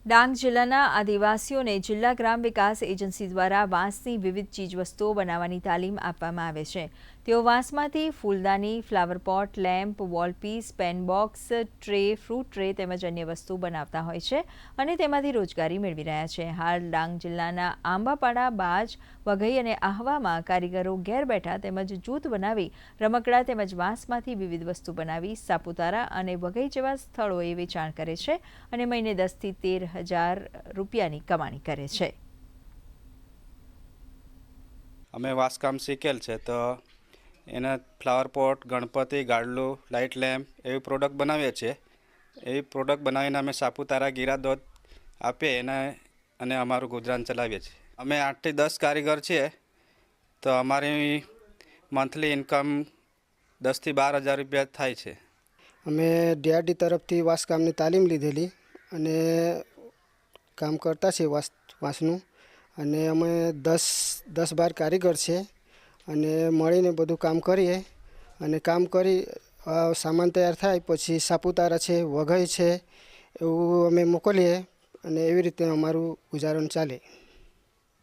ડાંગ જિલ્લાના આદિવાસીઓને જિલ્લા ગ્રામ વિકાસ એજન્સી દ્વારા વાંસની વિવિધ ચીજવસ્તુઓ બનાવવાની તાલીમ આપવામાં આવે છે। તેઓ વાંસમાંથી ફૂલદાની, flower pot, lamp, wall piece, pen box, tray, fruit tray તેમજ અન્ય વસ્તુઓ બનાવતા હોય છે અને તેમાંથી રોજગારી મેળવી રહ્યા છે। હાલ ડાંગ જિલ્લાના આંબાપાડા, બાજ, વઘઈ અને આહવામાં કારીગરો ઘેર બેઠા તેમજ જૂથ બનાવી રમકડા તેમજ વાંસમાંથી વિવિધ વસ્તુ બનાવી સાપુતારા અને વઘઈ જેવા સ્થળોએ વેચાણ કરે છે અને મહિને 10 થી 13,000 રૂપિયાની કમાણી કરે છે। અમે વાંસકામ શીખેલ છે તો એના ફ્લાવર પોટ, ગણપતિ, ગાડલું, લાઇટ લેમ્પ એવી પ્રોડક્ટ બનાવીએ છીએ। એવી પ્રોડક્ટ બનાવીને અમે સાપુતારા, ગીરાદોદ આપીએ અને અમારું ગુજરાન ચલાવીએ છીએ। અમે 8 થી 10 કારીગર છીએ તો અમારી મંથલી ઇન્કમ 10 થી 12,000 રૂપિયા થાય છે। અમે ડીઆરડી તરફથી વાંસકામની તાલીમ લીધેલી અને કામ કરતા છે વાંસનું અને અમે 10-12 કારીગર છે અને મળીને બધું કામ કરીએ અને કામ કરી સામાન તૈયાર થાય પછી સાપુતારા છે, વઘઈ છે એવું અમે મોકલીએ અને એવી રીતે અમારું ગુજારણ ચાલે।